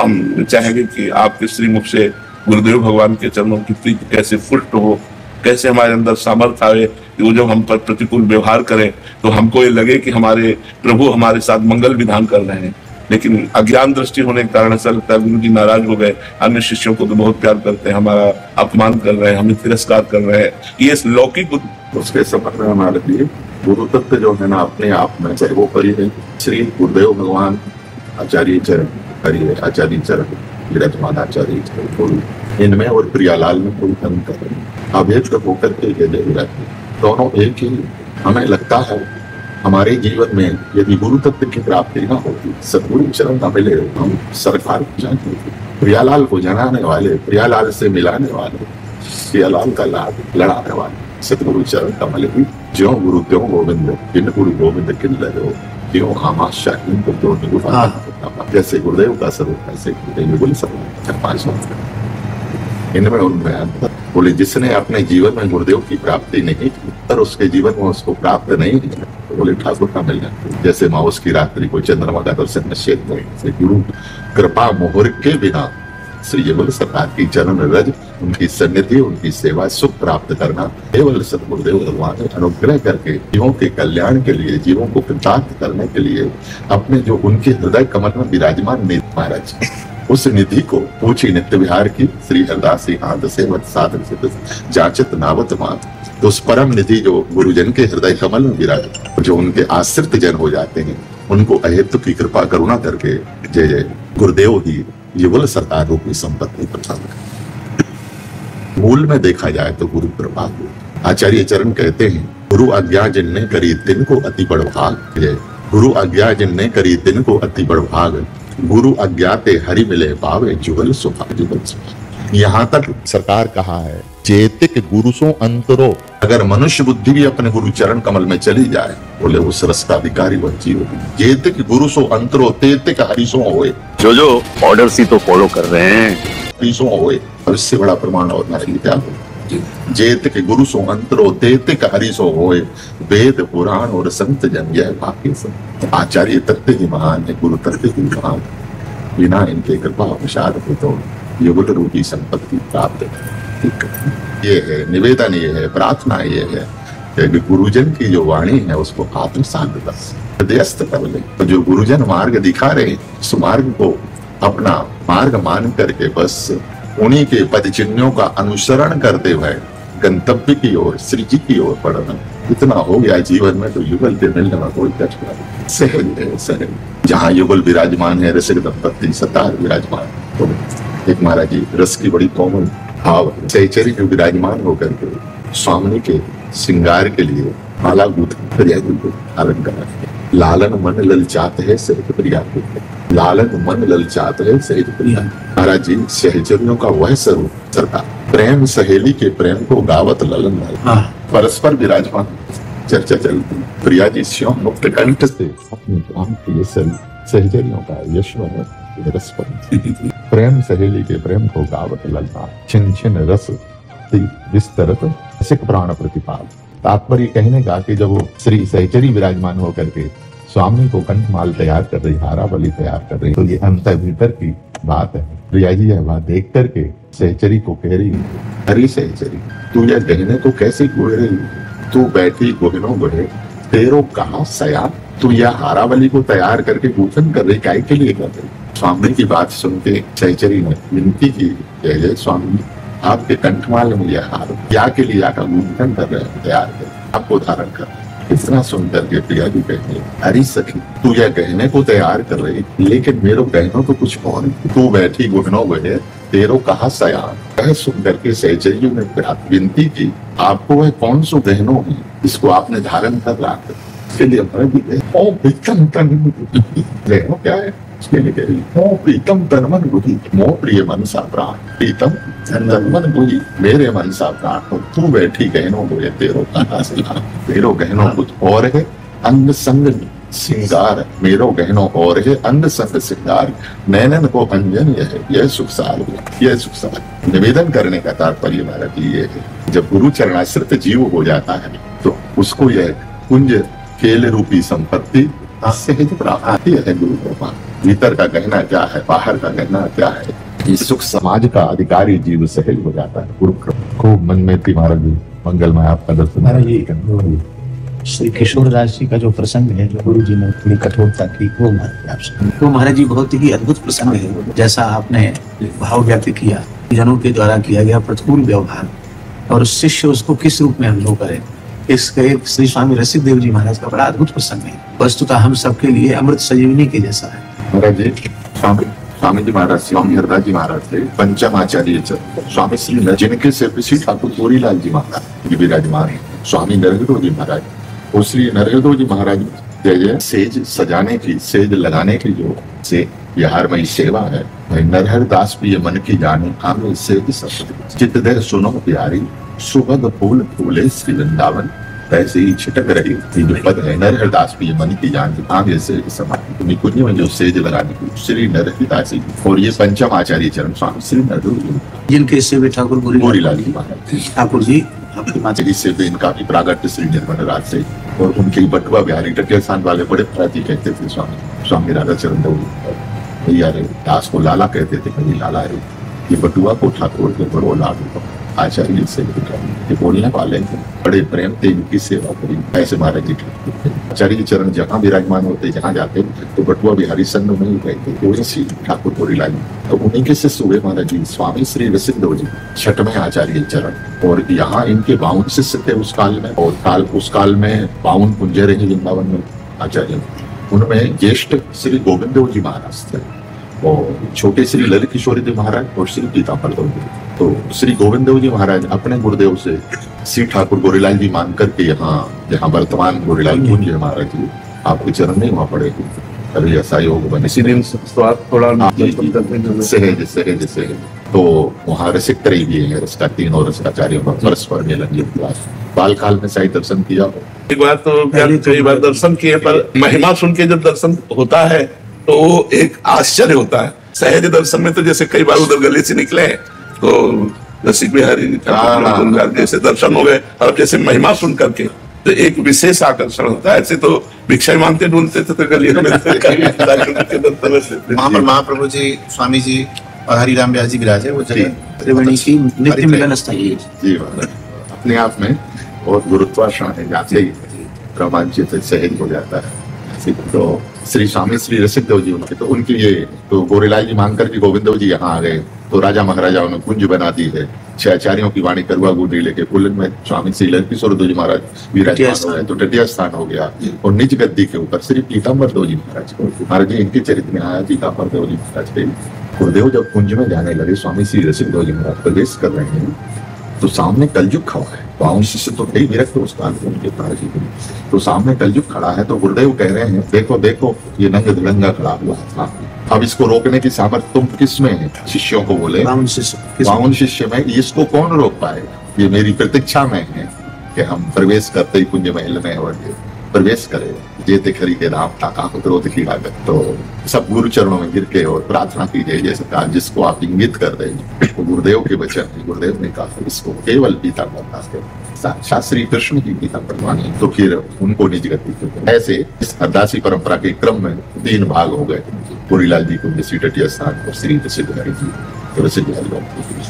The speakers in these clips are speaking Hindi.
हम चाहेंगे कि आपके श्रीमुख से गुरुदेव भगवान के चरणों की प्रीति कैसे पुष्ट हो, कैसे हमारे अंदर सामर्थ्य आवे कि वो जब हम पर प्रतिकूल व्यवहार करें तो हमको ये लगे कि हमारे प्रभु हमारे साथ मंगल विधान कर रहे हैं। लेकिन अज्ञान दृष्टि होने के कारण ऐसा लगता है गुरु जी नाराज हो गए, अन्य शिष्यों को तो बहुत प्यार करते हैं, हमारा अपमान कर रहे हैं, हमें तिरस्कार कर रहे हैं। ये लौकिक उसके संबंध में हमारे लिए गुरु तत्व जो है ना अपने आप में सर्वोपरि है। श्री गुरुदेव भगवान आचार्य चरण, हरि आचार्य चरण, विराजमान आचार्य चरण, इनमें और प्रियालाल में कोई अंतर नहीं, अभेद होकर के ये रहते दोनों एक ही। हमें लगता है हमारे जीवन में यदि गुरु तत्व की प्राप्ति न होती, सदगुरु चरण न मिले, हम सरकार को जानते, प्रियालाल को जनाने वाले, प्रियालाल से मिलाने वाले, प्रियालाल का लाभ लड़ाने वाले सतगुरु चरण कमल भी ज्यो गुरु त्यों गोविंद, जिन गुरु गोविंद किन लयो, ज्यो हामा शाहीन को तो निगुफा। जैसे गुरुदेव का स्वरूप ऐसे गुरुदेव स्वरूप, इनमें उनमें अंतर। बोले जिसने अपने जीवन में गुरुदेव की प्राप्ति नहीं की और उसके जीवन में उसको प्राप्त नहीं है, तो बोले ठाकुर का मिल जाए। जैसे माउस की रात्रि को चंद्रमा का दर्शन निश्चित नहीं, गुरु कृपा मोहर के बिना श्री केवल सरकार की चरण रज, उनकी सन्निधि, उनकी सेवा, सुख प्राप्त करना केवल सतगुरुदेव भगवान ने अनुग्रह करके जीवों के कल्याण के लिए, जीवों को कृतार्थ करने के लिए अपने जो उनके हृदय कमल में विराजमान निधि महाराज, उस निधि को पूछी नित्य विहार की श्री हरदास हाथ सेवत साधन से जाचत नावत मात। तो उस परम निधि जो गुरुजन के हृदय कमल में विराज, जो उनके आश्रित जन हो जाते हैं, उनको अहेतु की कृपा करुणा करके जय जय गुरुदेव ही युगल सरकार रूपी संपत्ति प्रदान कर। मूल में देखा जाए तो गुरु कृपा। आचार्य चरण कहते हैं गुरु आज्ञा जिनने करी तिनको अति बड़ भाग, गुरु आज्ञा जिनने करी तिनको अति बड़ भाग, गुरु अज्ञाते हरि मिले पावे जुगल सुभाग, जुगल सुभाग। यहाँ तक सरकार कहा है चेतिक गुरुसो अंतरो, अगर मनुष्य बुद्धि भी अपने गुरु चरण कमल में चली जाए, बोले उस रस का अधिकारी वह जीव। चेतिक गुरुसो अंतरो तेतिक हरिसो होए, जो ऑर्डर सी तो फॉलो कर रहे हैं, हरिसो होए। और इससे बड़ा प्रमाण और नहीं क्या हो। जेतिक गुरुसो अंतरो तेतिक हरिसो होए, वेद पुराण और संत जन यह भाग्य सब। आचार्य तत्व ही महान है, गुरु तत्व ही महान, बिना इनके कृपा प्रसाद हो तो युगल रूपी संपत्ति प्राप्त है। ये है निवेदन, ये है प्रार्थना, ये है कि गुरुजन की जो वाणी है उसको आत्मसात हृदयस्थ कर ले। तो जो गुरुजन मार्ग दिखा रहे, उस मार्ग को अपना मार्ग मान करके बस उन्हीं के पद चिन्हों का अनुसरण करते हुए गंतव्य की ओर, श्री जी की ओर बढ़ना, इतना हो गया जीवन में तो युगल के मिलने में कोई कष्ट नहीं। सहज है, सहज। जहाँ युगल विराजमान है, रसिक दंपत्ति सतार विराजमान, तो एक महाराज जी रस की बड़ी कोमल भाव सहचरी जो विराजमान होकर के स्वामी के श्रृंगार के लिए माला गूंथ अलंकार। लालन मन ललचात है सहज प्रिया, लालन मन ललचात है सहज प्रिया। महाराज जी सहचरियों का वह स्वरूप सरकार, प्रेम सहेली के प्रेम को गावत ललन परस्पर विराजमान चर्चा चलती। प्रिया जी स्यों मुक्त कंठ से अपने काम के सहचरियों का यशवन प्रेम सहेली के प्रेम को गावत ललना, छिन छिन रस विस्तरत रसिक प्राण प्रतिपाल। तात्पर्य कहने का कि जब वो श्री सहचरी विराजमान होकर के स्वामी को कंठमाल तैयार कर रही, हारावली तैयार कर रही, तो ये अंतर भीतर की बात है। प्रिया जी यह बात देख करके सहचरी को कह रही, हरी सहचरी तू यह गहने को कैसे गोह रही, तू बैठी गोहनों गढ़े तेरो कहाँ सया, तू यह हारावली को तैयार करके गूंथन कर रही, काय के लिए कर रही। स्वामी की बात सुन के सहचरी ने विनती की, जय स्वामी आपके कंठमाल में यह हार क्या के लिए आका गूंथन कर रहे हैं, तैयार कर आपको धारण कर। इतना सुनकर के प्रिया जी कहते अरे सखी तू यह गहने को तैयार कर रही, लेकिन मेरो गहनों तो कुछ और, तू बैठी गहनों गहे तेरो कहा सयान। कह सुन करके सहचरियों ने विनती की, आपको वह कौन सो गहनों है इसको आपने धारण कर रहा है, इसके लिए हमें भी प्रीतम तन क्या है, उसके लिए कह रही मोह प्रीतम तन मन बुद्धि, मोह प्रिय मन सा प्राण, प्रीतम तन मन बुद्धि मेरे मन सा प्राण। तू बैठी गहनों को तेरो कहा सयान, तेरो गहनों कुछ और है अंग संग सिंगार, मेरो गहनों और है अंग संग सिंगार, नैनन को अंजन यह सुखसार, यह सुखसार। निवेदन करने का तात्पर्य हमारा ये है, जब गुरु चरणाश्रित जीव हो जाता है तो उसको यह कुंज केल रूपी संपत्ति सहज प्राप्ति है गुरु कृपा। भीतर का गहना क्या है, बाहर का गहना क्या है। ये सुख समाज का अधिकारी जीव सहज हो जाता है। खूब मन में थी महाराज जी, मंगलमय आपका दर्शन। महाराज जी, श्री किशोर दास जी का जो प्रसंग है, जो गुरु जी ने थोड़ी कठोरता की, वो महाराज आपसे, तो महाराज जी बहुत ही अद्भुत प्रसंग है। जैसा आपने भाव व्यक्त किया, जनों के द्वारा किया गया प्रतिकूल व्यवहार और शिष्य उसको किस रूप में अनुभव करे, इसके श्री स्वामी रसिक देव जी महाराज का बड़ा अद्भुत प्रसंग है। वस्तुतः हम सबके लिए अमृत संजीवनी के जैसा है। महाराज जी, स्वामी जी महाराज, स्वामी हरदास जी महाराज थे पंचम आचार्य स्वामी श्री, जिनके सिर श्री ठाकुर गोरीलाल जी महाराज विराजमान है। स्वामी नरहृदय जी महाराज, और श्री नरहृदय जी महाराज जय सेज सजाने की, सेज लगाने की जो से बिहारमयी सेवा है, नरहर दास भी मन की जाने, आगे सेज सत चित दे सुनो प्यारी, सुभग फूल फूले श्री वृंदावन, ऐसे ही छिटक रही थी जो पद है। नरहर दास भी मन की जान, आगे से समाधि कुंज में जो सेज लगाने की श्री नरहर दास जी, और ये पंचम आचार्य चरण स्वामी श्री नरहृदय जिनके सेवे ठाकुर गोरीलाल जी महाराज ठाकुर जी आपकी माता जी से इनका भी प्रागट्य श्री निर्मल राज से, और उनके बटुआ बिहारी टटिया स्थान वाले बड़े प्राची कहते थे स्वामी राधा चरण देव भैया रे, दास को लाला कहते थे, कभी लाला रे, ये बटुआ को ठाकुर के बड़ो लाडू आचार्य से बोलने वाले बड़े प्रेम थे, इनकी सेवा करी। ऐसे महाराज जी आचार्य चरण जहाँ विराजमान होते, जहाँ जाते तो बटुआ बिहारी संघ में ही रहते, वही ठाकुर गोरीलाल। तो उन्हीं के शिष्य हुए महाराज जी स्वामी श्री रसिक देव जी, छठवें आचार्य चरण। और यहाँ इनके 52 शिष्य थे उस काल में, और उस काल में 52 कुंजे रहे वृंदावन में आचार्य। उनमें ज्येष्ठ श्री गोविंद देव जी महाराज थे, और छोटे श्री ललित किशोरी देव महाराज, और श्री पीताम्बर देव जी। तो श्री गोविंद देव जी महाराज अपने गुरुदेव से श्री ठाकुर गोरीलाल जी मान करके यहाँ वर्तमान गोरीलाल कुंज है महाराज जी, आपके चरण में वहाँ पड़े। अभी ऐसा योग बने, इसी दिन थोड़ा सहज सहज सहज। तो वहाँ रसिक त्रय भी है, रस का 3 और रस का 4 परस्पर मिलन। बाल काल में शाही दर्शन किया, एक बार तो कई बार दर्शन किए, पर महिमा सुन के जब दर्शन होता है तो वो एक आश्चर्य होता है। सहज दर्शन में तो जैसे कई बार उधर गले से निकले तो रसिक बिहारी जैसे दर्शन हो गए, और जैसे महिमा सुन करके तो एक विशेष आकर्षण होता है। ऐसे तो भिक्षा मांगते ढूंढते थे तो गलियों में महाप्रभु जी, स्वामी जी और हरिराम व्यास जी विराजे, वो जगह त्रिवेणी की नित्य मिलन स्थली जी अपने आप में बहुत गुरुत्वाकर्षण है, जाते ही रोमांचित सहज हो जाता है। तो श्री स्वामी श्री रसिक देव जी उनके, तो उनके ये तो गोरीलाल जी मांग करके गोविंद देव जी यहाँ आ गए, तो राजा महाराजाओं ने कुंज बना दी है। 6 आचार्यों की वाणी करुआ गुंडी लेके कुलन में स्वामी श्री ललित किशोर देव जी महाराज विराजमान हो गए, तो टटिया स्थान हो गया। और निज गद्दी के ऊपर श्री पीताम्बर देव जी महाराज जी इनके चरित्र में आया। पीताम्बर देव जी महाराज के गुरुदेव जब कुंज में जाने लगे, स्वामी श्री रसिक देव जी महाराज प्रवेश कर रहे हैं, तो सामने कलयुग खड़ा है। 52 शिष्य तो कई विरक्त उस काल में उनके महाराज जी, तो सामने कलयुग खड़ा है। तो गुरुदेव कह रहे हैं, देखो देखो ये नंग धुरंगा खड़ा हुआ है, अब इसको रोकने की सामर्थ्य तुम किसमें है? शिष्यों को बोले 52 शिष्य में, इसको कौन रोक पाए? ये मेरी प्रतीक्षा में है कि हम प्रवेश करते ही कुंज महल में और प्रवेश करें। जेते खरी के राम ताका क्रोध की लागत। तो सब गुरु चरणों में गिर के और प्रार्थना की जाए, जैसे कहा जिसको आप इंगित कर देंगे। तो गुरुदेव के वचन, गुरुदेव ने कहा इसको केवल पीताम्बर दास के साक्षात श्री कृष्ण की पीताम्बर मानी, तो फिर उनको निज गति। ऐसे इस हरदासी परंपरा के क्रम में 3 भाग हो गए। गोरीलाल जी को श्री टटिया स्थान और श्री रसिक बिहारी जी,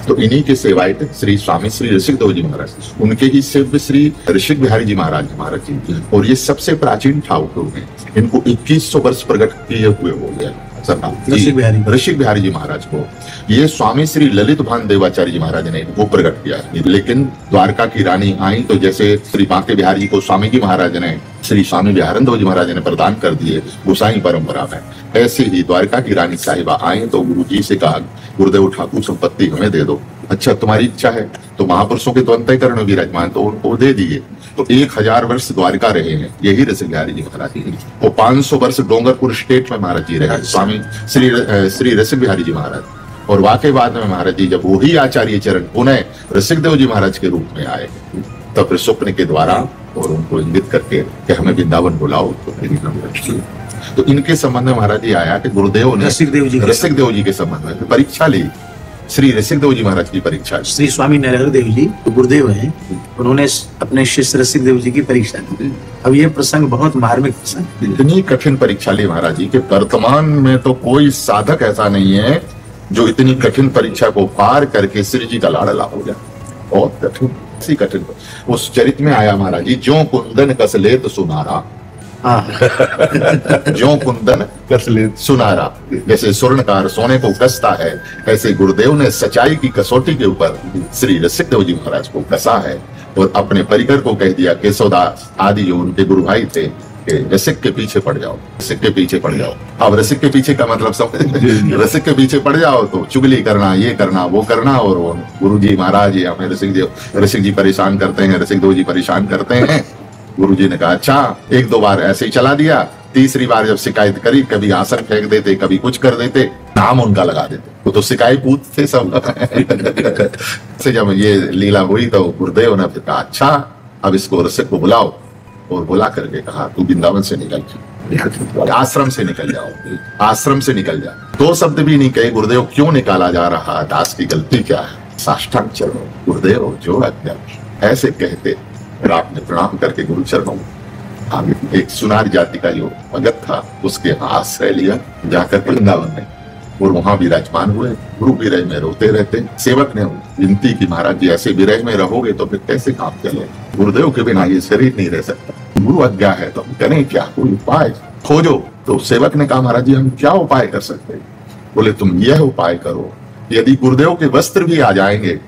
तो इन्हीं के सेवायत श्री स्वामी श्री रसिक देव जी महाराज, उनके ही सेव्य श्री रसिक बिहारी जी महाराज जी, और ये सबसे प्राचीन ठाकुर हैं। इनको 2100 वर्ष प्रकट किए हुए हो गया रसिक बिहारी जी महाराज को। ये स्वामी श्री ललित भान देवाचार्य जी महाराज ने इनको प्रकट किया। लेकिन द्वारका की रानी आई तो जैसे श्री बांके बिहारी जी को स्वामी जी महाराज ने श्री स्वामी बिहारंदो जी महाराज ने प्रदान कर दिए गोसाई परंपरा में, ऐसे ही द्वारका की रानी साहिबा आई तो गुरु जी से कहा, गुरुदेव ठाकुर संपत्ति हमें दे दो। अच्छा तुम्हारी इच्छा है, तो महापुरुषों के तो अंतःकरण में विराजमान, तो उनको दे दिए। तो 1000 वर्ष द्वारका रहे हैं यही रसिक बिहारी जी महाराज जी, वो 500 वर्ष डोंगरपुर स्टेट में महाराज जी रहे स्वामी श्री रसिक बिहारी जी महाराज। और वाकई बाद में महाराज जी जब वही आचार्य चरण पुनः रसिक देव जी महाराज के रूप में आए, तब फिर स्वप्न के द्वारा और उनको इंगित करके कि हमें वृंदावन बुलाओ, तो इनके संबंध में महाराज जी आया कि गुरुदेव ने रसिक देव जी के संबंध में परीक्षा ली। श्री ऋषिकदेव जी महाराज की परीक्षा। श्री स्वामी नरेंद्र देव जी तो गुरुदेव हैं, उन्होंने अपने शिष्य ऋषिकदेव जी की परीक्षा दी। अब ये प्रसंग बहुत मार्मिक प्रसंग है। इतनी कठिन परीक्षा ली महाराज जी के वर्तमान में तो कोई साधक ऐसा नहीं है जो इतनी कठिन परीक्षा को पार करके श्री जी का लाडला हो जाए। बहुत कठिन, ऐसी कठिन। उस चरित्र में आया महाराज जी, ज्यों कुंदन कस लेत सुनारा, ज्यों कुंदन कस लेत सुनारा, जैसे स्वर्णकार सोने को कसता है, ऐसे गुरुदेव ने सच्चाई की कसौटी के ऊपर श्री ऋषिकदेव जी महाराज को कसा है और अपने परिकर को कह दिया, केशवदास आदि जो उनके गुरु भाई थे, रसिक के पीछे पड़ जाओ, रसिक के पीछे पड़ जाओ। अब रसिक के पीछे का मतलब समझ, रसिक के पीछे पड़ जाओ तो चुगली करना, ये करना, वो करना, और वो गुरु जी महाराज या हमें रसिक जी परेशान करते हैं, ऋषिकदेव जी परेशान करते हैं। गुरु जी ने कहा अच्छा, एक दो बार ऐसे ही चला दिया, तीसरी बार जब शिकायत करी, कभी आसन फेंक देते, कभी कुछ कर देते, नाम उनका लगा देते, वो तो शिकायत पूत थे सब। से जब ये लीला हुई तो गुरुदेव ने कहा अच्छा, अब इसको रसिक को बुलाओ, और बुला करके कहा तू वृंदावन से निकल जा, आश्रम से निकल जाओ, आश्रम से निकल जा। दो शब्द भी नहीं कहे गुरुदेव, क्यों निकाला जा रहा, दास की गलती क्या है, साष्टांग चलो गुरुदेव जो आज्ञा, ऐसे कहते और आपने प्रणाम करके गुरु चरणों में एक सुनार जाति का जो भगत था उसके आश्रय लिया, जाकर वृंदावन में और वहां विराजमान हुए। गुरु विरह में रोते रहते। सेवक ने विनती की, महाराज जी ऐसे विरह में रहोगे तो फिर कैसे काम चले, गुरुदेव के बिना ये शरीर नहीं रह सकता, गुरु आज्ञा है तो हम करें क्या, कोई उपाय खोजो। तो सेवक ने कहा महाराज जी हम क्या उपाय कर सकते हैं। बोले तुम यह उपाय करो, यदि गुरुदेव के वस्त्र भी आ जाएंगे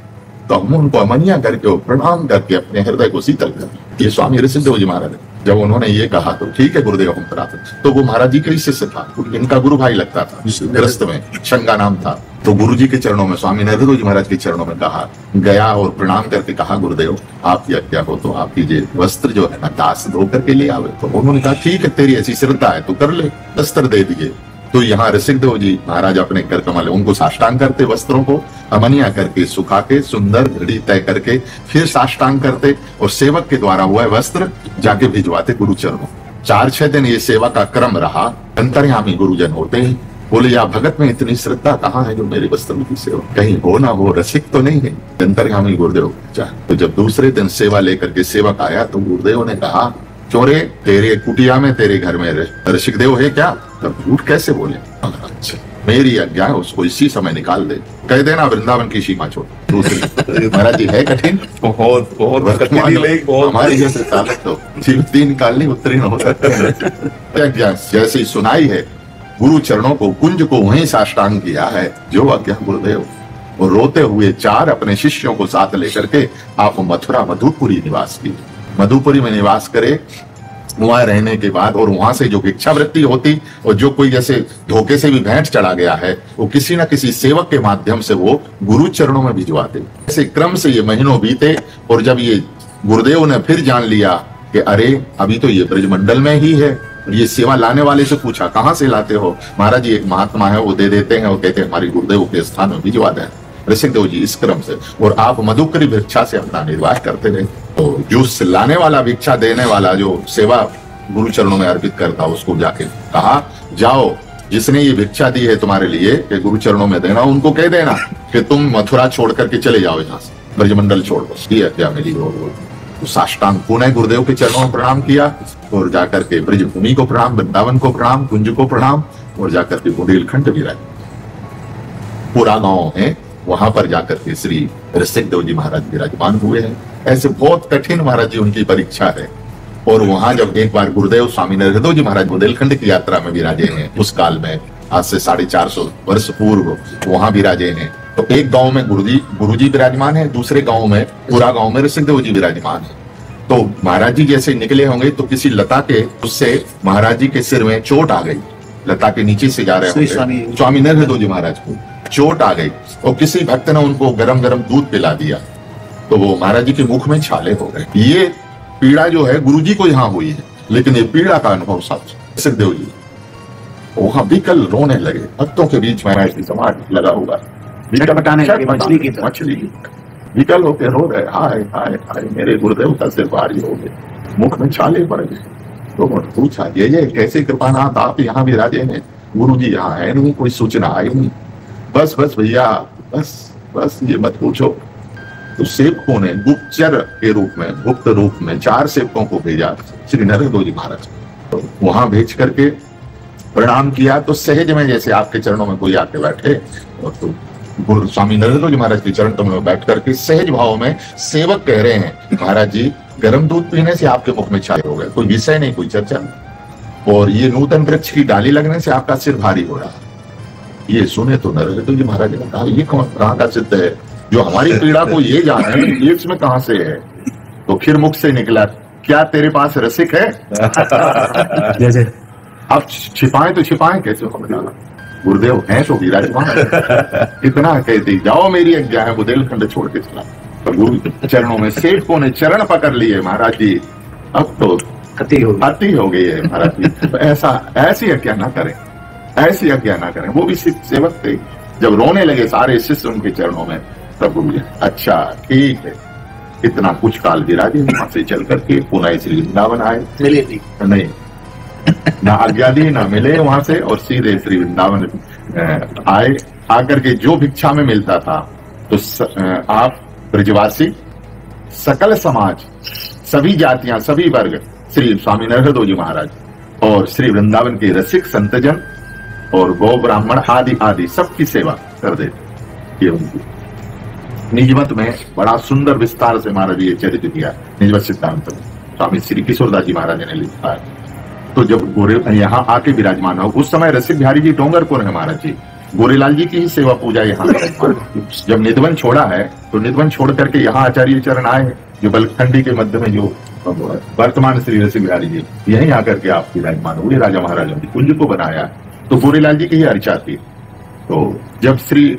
तो हम उनको अमनिया करके प्रणाम करके अपने हृदय को शीतल कर। ये स्वामी ऋषिकदेव जी महाराज जब उन्होंने ये कहा तो ठीक है गुरुदेव हम कराते, तो वो महाराज जी के शिष्य था, इनका गुरु भाई लगता था, ग्रस्त में शंगा नाम था। तो गुरु जी के चरणों में, स्वामी नरेंद्र जी महाराज के चरणों में कहा, गया और प्रणाम करके कहा गुरुदेव आपकी आज्ञा हो तो आप कीजिए, वस्त्र जो है ना दास धो करके ले आवे। तो उन्होंने कहा ठीक है तेरी ऐसी श्रद्धा है तो कर ले, वस्त्र दे दिए। तो यहाँ ऋषिकदेव जी महाराज अपने कर कमल उनको साष्टांग करते, वस्त्रों को अमनिया करके सुखा के सुंदर घड़ी तय करके फिर साष्टांग करते और सेवक के द्वारा हुआ वस्त्र जाके भिजवाते गुरु चरणों। 4-6 दिन ये सेवा का क्रम रहा। अंतर्यामी गुरुजन होते हैं, बोले या भगत में इतनी श्रद्धा कहाँ है जो मेरे वस्त्र की सेवा, कहीं हो ना हो, रसिक तो नहीं है। अंतर्यामी गुरुदेव तो जब दूसरे दिन सेवा लेकर के सेवक आया तो गुरुदेव ने कहा चोरे तेरे कुटिया में तेरे घर में ऋषिकदेव है क्या, तब झूठ कैसे बोले। अच्छा मेरी आज्ञा है उसको इसी समय निकाल दे, कह देना वृंदावन की सीमा छोड़। दूसरी महाराज जी है कठिन, बहुत हमारे जैसे साधक तो जीवती निकालनी उत्तीर्ण हो सकते हैं। जैसे ही सुनाई है गुरु चरणों को कुंज को वहीं साष्टांग किया है जो आज्ञा गुरुदेव, और रोते हुए 4 अपने शिष्यों को साथ लेकर के आप मथुरा मधुपुरी निवास की। मधुपुरी में निवास करे, वहां रहने के बाद और वहां से जो भिक्षावृत्ति होती और जो कोई जैसे धोखे से भी भेंट चढ़ा गया है वो किसी न किसी सेवक के माध्यम से वो गुरु चरणों में भिजवाते। ऐसे क्रम से ये महीनों बीते और जब ये गुरुदेव ने फिर जान लिया कि अरे अभी तो ये ब्रजमंडल में ही है, ये सेवा लाने वाले से पूछा कहाँ से लाते हो, महाराज जी एक महात्मा है वो दे देते हैं, वो कहते हैं हमारे गुरुदेव के स्थान में भिजवा दें। ऋषिकदेव जी इस क्रम से और आप मधुकरी भिक्षा से अपना निर्वाह करते रहे। तो जो लाने वाला भिक्षा देने वाला जो सेवा गुरु चरणों में अर्पित करता उसको जाके कहा जाओ जिसने ये भिक्षा दी है तुम्हारे लिए कि गुरु चरणों में देना, उनको कह देना कि तुम मथुरा छोड़ करके चले जाओ यहाँ से, ब्रजमंडल छोड़ दो। ये आज्ञा मिली तो साष्टांग पुनः गुरुदेव के चरणों में प्रणाम किया और जाकर के ब्रजभूमि को प्रणाम, वृंदावन को प्रणाम, कुंज को प्रणाम और जाकर के बुंदेलखंड पूरा गांव है वहां पर जाकर के श्री ऋषिकदेव जी महाराज विराजमान हुए हैं। ऐसे बहुत कठिन महाराज जी उनकी परीक्षा है। और वहां जब एक बार गुरुदेव स्वामी नरेंद्र जी महाराज बुंदेलखंड की यात्रा में विराजे हैं, उस काल में आज से 450 वर्ष पूर्व वहां विराजे हैं, तो एक गांव में गुरुजी विराजमान है, दूसरे गांव में पूरा गांव में ऋषिकदेव जी विराजमान है। तो महाराज जी जैसे निकले होंगे तो किसी लता के उससे महाराज जी के सिर में चोट आ गई, लता के नीचे से जा रहे होंगे, स्वामी नरेंद्र जी महाराज को चोट आ गई और किसी भक्त ने उनको गरम गरम दूध पिला दिया तो वो महाराज जी के मुख में छाले हो गए। ये पीड़ा जो है गुरुजी को यहाँ हुई है, लेकिन ये पीड़ा का अनुभव ऋषिकदेव जी वहां विकल रोने लगे। भक्तों के बीच महाराज की समाधि लगा हुआ मछली विकल होकर रो रहे, हाय हाय हाय मेरे गुरुदेव का सिर भारी हो गए, मुख में छाले पड़ गए। तो पूछा ये कैसे कृपानाथ आप यहाँ विराजे हैं, गुरु जी यहाँ है नहीं, कोई सूचना आई नहीं। बस भैया बस बस ये मत पूछो। तो सेवकों ने गुप्तचर के रूप में, गुप्त रूप में 4 सेवकों को भेजा श्री नरेंद्र जी महाराज। तो वहां भेज करके प्रणाम किया, तो सहज में जैसे आपके चरणों में कोई आके बैठे, और तो गुरु स्वामी नरेंद्र जी महाराज के चरण कमल में बैठ करके सहज भाव में सेवक कह रहे हैं, महाराज जी गर्म दूध पीने से आपके मुख में छाले हो गए, कोई विषय नहीं, कोई चर्चा नहीं, और ये नूतन वृक्ष की डाली लगने से आपका सिर भारी हो रहा। ये सुने तो नरेंद्र जी महाराज ने कहा, ये कहाँ का सिद्ध है जो हमारी पीड़ा को ये जाने ये इसमें कहां से है। तो फिर मुख से निकला, क्या तेरे पास रसिक है? अब छिपाएं तो छिपाएं कैसे? गुरुदेव हैं तो विराजमान, इतना कहती जाओ मेरी आज्ञा है, बुंदेलखंड छोड़ के चला। तो गुरु चरणों में सेवकों ने चरण पकड़ लिए, महाराज जी अब तो अति हो गई है महाराज जी, तो ऐसी आज्ञा ना करें, ऐसी आज्ञा ना करें। वो भी सेवक थे, जब रोने लगे सारे शिष्य उनके चरणों में, तब गुरु जी अच्छा ठीक है, इतना कुछ काल विराजे, वहां से चल करके पुनः श्री वृंदावन आए। मिले नहीं, ना आज्ञा दी ना मिले वहां से, और सीधे श्री वृंदावन आए। आकर के जो भिक्षा में मिलता था, तो आप ब्रजवासी, सकल समाज, सभी जातियां, सभी वर्ग, श्री स्वामी नरहरदास जी महाराज और श्री वृंदावन के रसिक संतजन और गौ ब्राह्मण आदि आदि सबकी सेवा कर देते। ये उनकी निजमत में बड़ा सुंदर विस्तार से महाराज ये चरित्र दिया, निजमत सिद्धांत में स्वामी श्री किशोरदास जी महाराज ने लिखा है। तो जब गोरे यहाँ आके विराजमान हो, उस समय रसिक बिहारी जी डोंगरपुर है महाराज जी, गोरेलाल जी की ही सेवा पूजा यहाँ। जब निधवन छोड़ा है, तो निधवन छोड़ करके यहाँ आचार्य चरण आए, जो बलखंडी के मध्य में जो वर्तमान श्री रसिक बिहारी जी, यहीं आकर के आप विराजमान हुए। राजा महाराजा ने कुंज को बनाया, तो गोरेलाल जी की ही अर्चा थी। तो जब श्री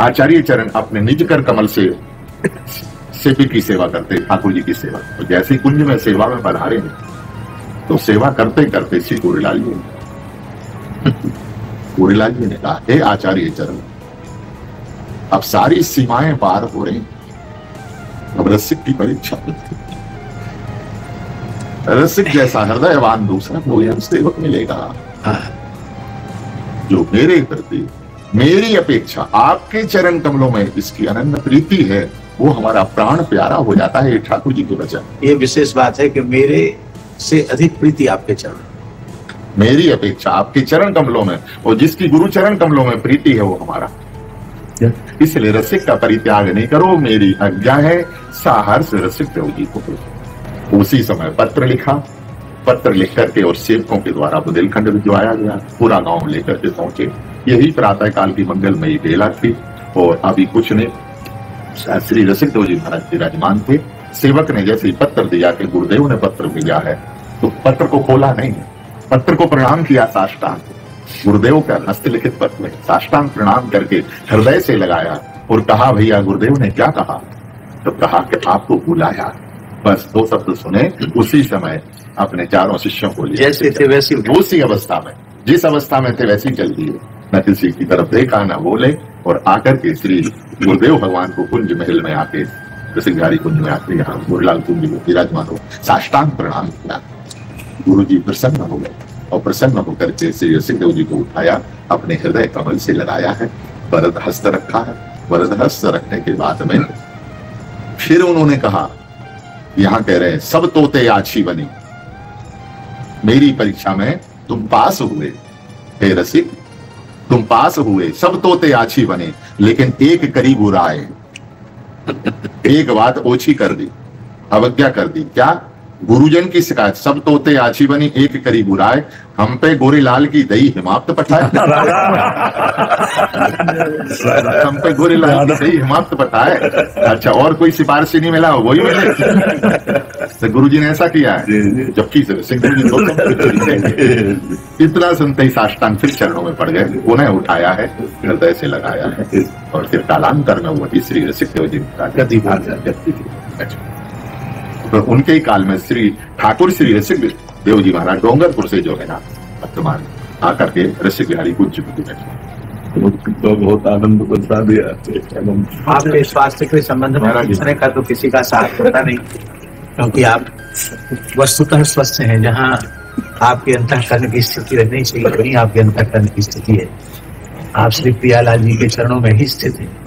आचार्य चरण अपने निज कर कमल से सेपी की सेवा करते, ठाकुर जी की सेवा, तो जैसे कुंज में सेवा में पधारे, तो सेवा करते करते श्री गोरेलाल जी ने कहा, हे आचार्य चरण, अब सारी सीमाएं पार हो रही, अब रसिक की परीक्षा होती। रसिक जैसा हृदयवान दूसरा कोई सेवक मिलेगा जो मेरे प्रति, मेरी अपेक्षा आपके चरण कमलों में इसकी अनन्य प्रीति है, वो हमारा प्राण प्यारा हो जाता है। ठाकुर जी के वचन, ये विशेष बात है कि मेरे से अधिक प्रीति आपके चरण, मेरी अपेक्षा आपके चरण कमलों में, और जिसकी गुरु चरण कमलों में प्रीति है वो हमारा। इसलिए रसिक का परित्याग नहीं करो, मेरी आज्ञा है। साहर्ष रसिक देव जी को उसी समय पत्र लिखा, पत्र लिख करके और सेवकों के द्वारा बुंदेलखंड भिजवाया गया। पूरा गांव लेकर के पहुंचे। यही प्रातः काल की मंगलमयी बेला थी, और अभी कुछ ने श्री रसिक देव जी महाराज विराजमान थे। सेवक ने जैसे ही पत्र दिया कि गुरुदेव ने पत्र भेजा है, तो पत्र को खोला नहीं, पत्र को प्रणाम किया साष्टांग। गुरुदेव का हस्तलिखित पत्र में साष्टांग प्रणाम करके हृदय से लगाया और कहा, भैया गुरुदेव ने क्या कहा? तो कहा कि आपको बुलाया। बस 2 शब्द सुने, उसी समय अपने 4 शिष्यों को लिया, जैसे थे वैसी, उसी अवस्था में, जिस अवस्था में थे वैसी चल दिए, न किसी की तरफ देखा न बोले, और आकर के श्री गुरुदेव भगवान को कुंज महल में आके, रसिक बिहारी कुंज में आके यहाँ गोरेलाल कुंज में विराजमान हो साष्टांग प्रणाम किया। गुरु जी प्रसन्न हो गए, और प्रसन्न होकर के श्री रसिक देव जी को उठाया, अपने हृदय कमल से लगाया है, वरद हस्त रखा है। वरद हस्त रखने के बाद में फिर उन्होंने कहा, यहाँ कह रहे हैं, सब तोते आछी बनी, मेरी परीक्षा में तुम पास हुए, हे रसिक तुम पास हुए, सब तोते आछी बने, लेकिन एक करी बुराए, एक बात ओछी कर दी, अवज्ञा कर दी। क्या? गुरुजन की शिकायत, सब तोते आछी बनी, एक करी बुराए, हम पे गोरेलाल की दही हिमाप्त पठाए। हम पे गोरेलाल की दही हिमाप्त पठाए। अच्छा, और कोई सिफारिश नहीं मिला, वही मिले। तो गुरु जी ने ऐसा किया है, जबकि इतना सुनते ही साष्टांग फिर चरणों में पड़ गए, उन्हें उठाया है, हृदय से लगाया है, और फिर कालांतर में वही श्री रसिक देव जी तो उनके ही काल में श्री ठाकुर श्री रसिक देव जी महाराज डोंगरपुर से जो है ना वर्तमान आकर के रसिक बिहारी कुंज तो बहुत आनंद बता दिया। आपके स्वास्थ्य के संबंध में दूसरे का तो किसी का साथ होता नहीं, क्योंकि आप वस्तुतः स्वस्थ हैं। जहाँ आपके अंतःकरण की स्थिति रहनी चाहिए, वहीं आपके अंतःकरण की स्थिति है। आप श्री प्रियालाल जी के चरणों में ही स्थित हैं।